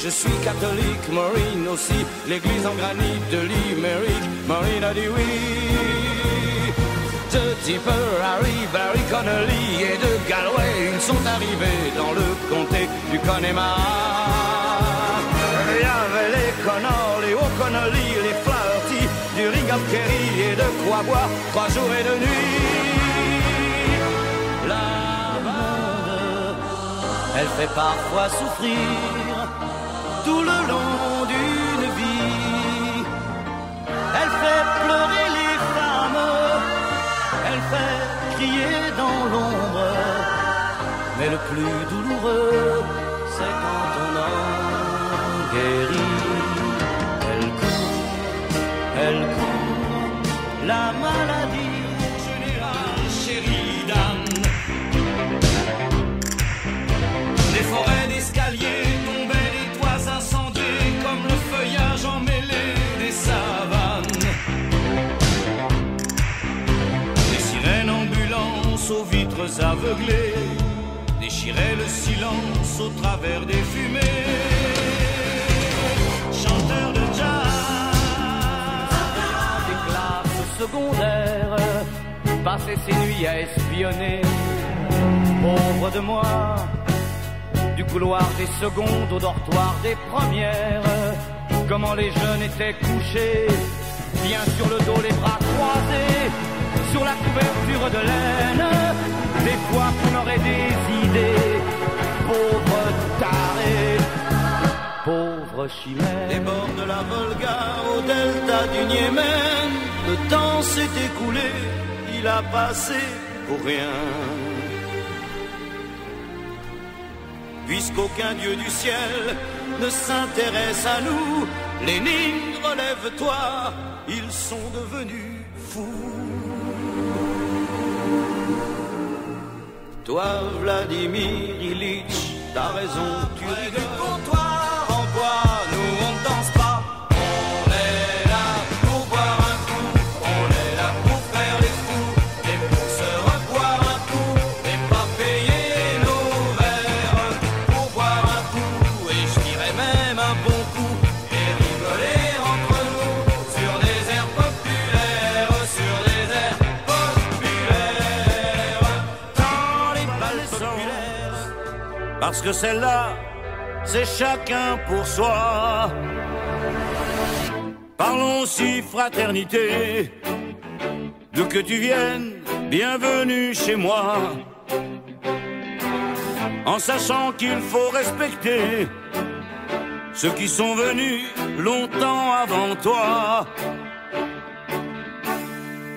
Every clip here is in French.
je suis catholique. Maureen aussi, l'église en granit de Limerick. Maureen a dit oui. De Tipper, Harry, Barry Connolly et de Galway, ils sont arrivés dans le comté du Connemara. Il y avait les Connors, les O'Connolly, les Flaherty, du Ring of Kerry et de quoi boire 3 jours et 2 nuits. La bande, elle fait parfois souffrir tout le long d'une vie. Elle fait pleurer les femmes, elle fait crier dans l'ombre. Mais le plus douloureux, c'est quand on en guérit. Elle court, la maladie. Général Sheridan. Des forêts d'escaliers tombaient, des toits incendiés, comme le feuillage emmêlé des savanes. Des sirènes ambulances aux vitres aveuglées déchiraient le silence au travers des fumées. Chanteur de jazz, des classes secondaires, passer ses nuits à espionner. Pauvre de moi, du couloir des secondes au dortoir des premières. Comment les jeunes étaient couchés, bien sur le dos, les bras croisés, sur la couverture de laine. Des fois qu'on aurait des idées, pauvre taré, pauvre chimère. Les bords de la Volga au delta du Niémen, le temps s'est écoulé, il a passé pour rien. Puisqu'aucun dieu du ciel ne s'intéresse à nous, Lénine, relève-toi, ils sont devenus fous. Toi, Vladimir Ilitch, t'as raison, tu rigoles. Comptoir en bois, nous on ne danse pas. On est là pour boire un coup, on est là pour faire les fous, et pour se reboire un coup, et pas payer nos verres. Pour boire un coup, et je dirais même un bon coup, et rigoler entre nous, sur des airs populaires, sur des airs populaires. Parce que celle-là, c'est chacun pour soi. Parlons aussi fraternité, d'où que tu viennes, bienvenue chez moi. En sachant qu'il faut respecter ceux qui sont venus longtemps avant toi.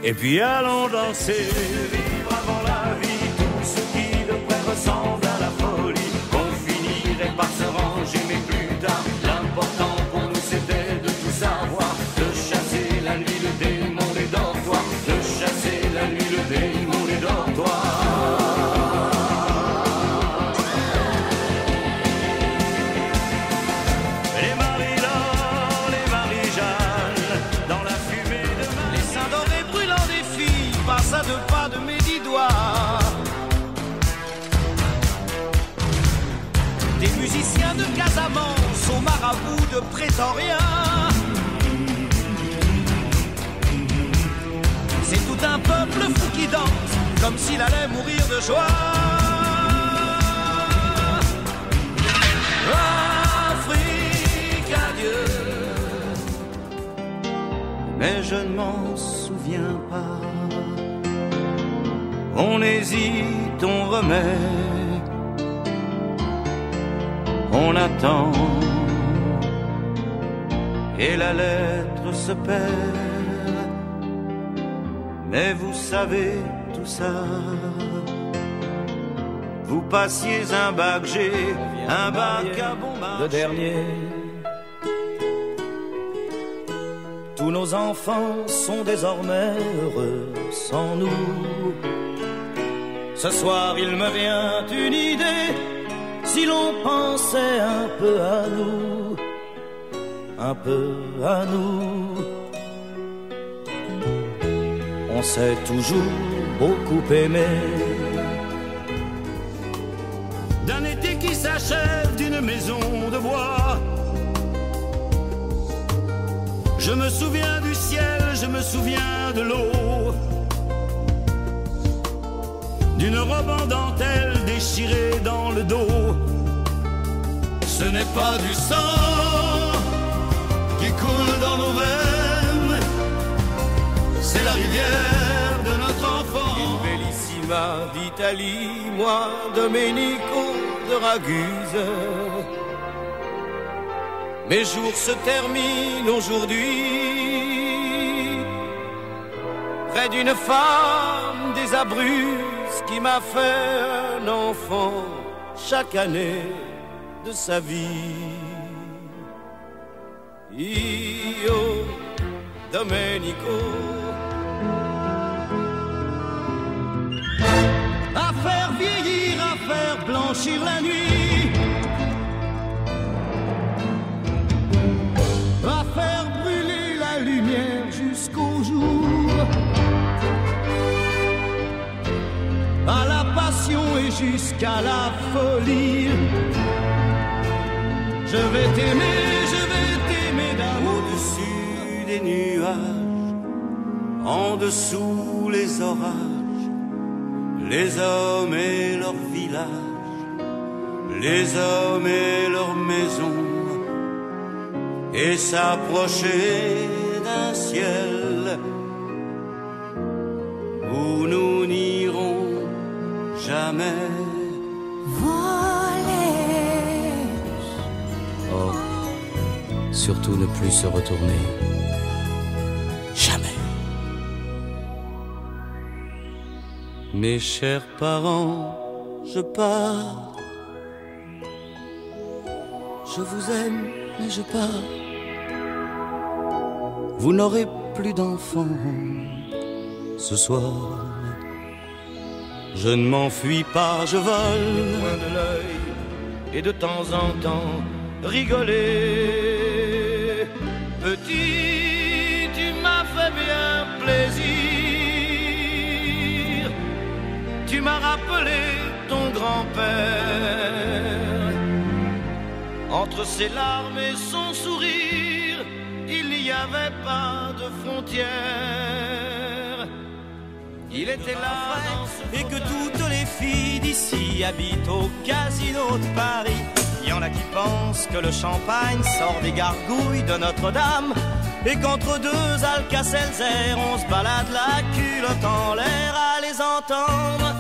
Et puis allons danser, vivre avant la vie, tout ce qui de près ressemble à la folie. Par se ranger, mais plus tard, l'important pour nous c'était de tout savoir, de chasser la nuit, le démon des dortoirs, de chasser la nuit, le démon des dortoirs. Les Marie-Laure, les Marie-Jeanne, dans la fumée de ma... Les seins dorés brûlants des filles passent à 2 pas de mes 10 doigts. Des musiciens de Casamance aux marabouts de Pretoria. C'est tout un peuple fou qui danse, comme s'il allait mourir de joie. Afrique, adieu. Mais je ne m'en souviens pas. On hésite, on remet, on attend, et la lettre se perd. Mais vous savez tout ça, vous passiez un bac G, un bac à bon marché. Le dernier. Tous nos enfants sont désormais heureux sans nous. Ce soir il me vient une idée, si l'on pensait un peu à nous, un peu à nous. On s'est toujours beaucoup aimé. D'un été qui s'achève, d'une maison de bois Je me souviens du ciel, je me souviens de l'eau, d'une robe en dentelle déchirée dans le dos. Ce n'est pas du sang qui coule dans nos veines, c'est la rivière de notre enfant. Il bellissima d'Italie, moi Domenico de Raguse. Mes jours se terminent aujourd'hui près d'une femme désabruze qui m'a fait un enfant chaque année de sa vie. Io, Domenico, à faire vieillir, à faire blanchir la nuit, à faire brûler la lumière jusqu'au jour, à la passion et jusqu'à la folie. Je vais t'aimer d'amour. au-dessus des nuages, en dessous les orages, les hommes et leurs villages, les hommes et leurs maisons, et s'approcher d'un ciel où nous n'irons jamais. Oh, surtout ne plus se retourner. Jamais. Mes chers parents, je pars. Je vous aime, mais je pars. Vous n'aurez plus d'enfants ce soir. Je ne m'enfuis pas, je vole loin de l'œil et de temps en temps rigoler. Petit, tu m'as fait bien plaisir. Tu m'as rappelé ton grand-père. Entre ses larmes et son sourire, il n'y avait pas de frontières. Il était là et que toutes les filles d'ici habitent au casino de Paris. Il y en a qui pensent que le champagne sort des gargouilles de Notre-Dame et qu'entre deux Alka-Seltzer on se balade la culotte en l'air à les entendre.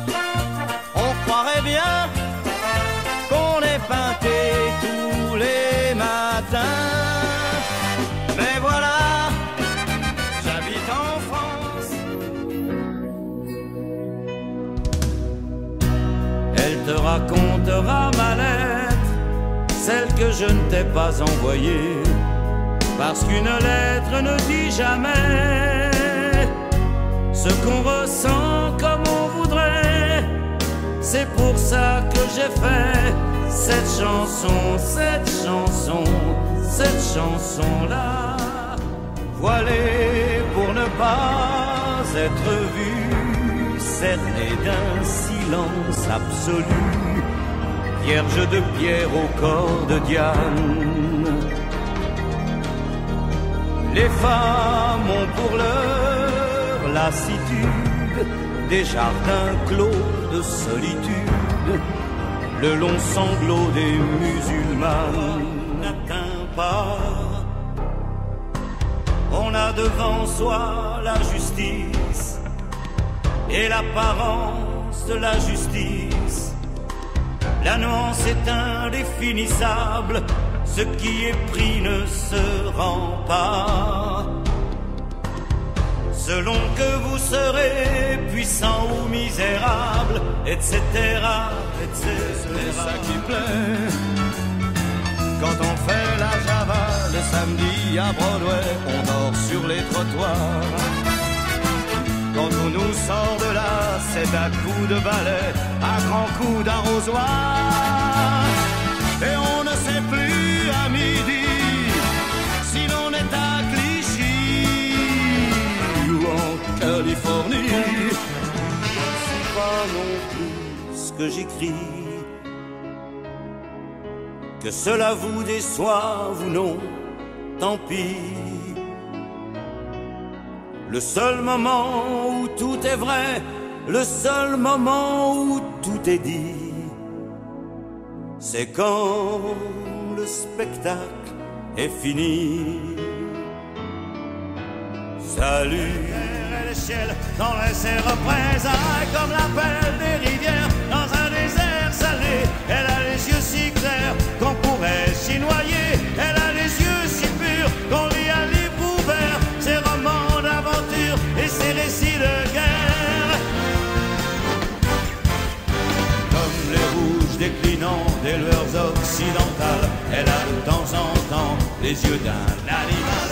On croirait bien qu'on est peinté tous les matins. Mais voilà, j'habite en France. Elle te racontera ma lettre, celle que je ne t'ai pas envoyée, parce qu'une lettre ne dit jamais ce qu'on ressent comme on voudrait. C'est pour ça que j'ai fait cette chanson, cette chanson, cette chanson-là. Voilée pour ne pas être vue, cernée d'un silence absolu, vierge de pierre au corps de Diane. Les femmes ont pour leur lassitude des jardins clos de solitude. Le long sanglot des musulmanes n'atteint pas. On a devant soi la justice et l'apparence de la justice. La nuance est indéfinissable, ce qui est pris ne se rend pas. Selon que vous serez puissant ou misérable, etc., etc. C'est ça qui plaît. Quand on fait la Java le samedi à Broadway, on dort sur les trottoirs. Quand on nous sort de là, c'est à coups de balai, à grands coups d'arrosoir. Et on ne sait plus à midi si l'on est à Clichy ou en Californie. Je ne sais pas non plus ce que j'écris, que cela vous déçoive ou non, tant pis. Le seul moment où tout est vrai, le seul moment où tout est dit, c'est quand le spectacle est fini. Salut, et le ciel dans les cieux représailles comme l'appel des rivières dans un désert salé. Elle a les yeux si clairs qu'on pourrait s'y noyer. Elle a les yeux si purs qu'on lit un livre ouvert. Ses romans d'aventure et ses récits de guerre. Comme les rouges déclinants des lueurs occidentales, elle a de temps en temps les yeux d'un animal.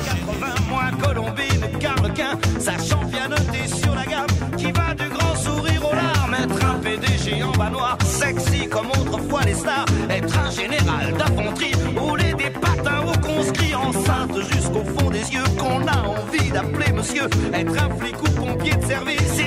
80 moins Colombine et Carlequin, sa championneté sur la gamme qui va du grand sourire aux larmes. Être un PDG en bas noir, sexy comme autrefois les stars. Être un général d'infanterie, rouler des patins aux conscrits, enceinte jusqu'au fond des yeux qu'on a envie d'appeler monsieur. Être un flic ou pompier de service,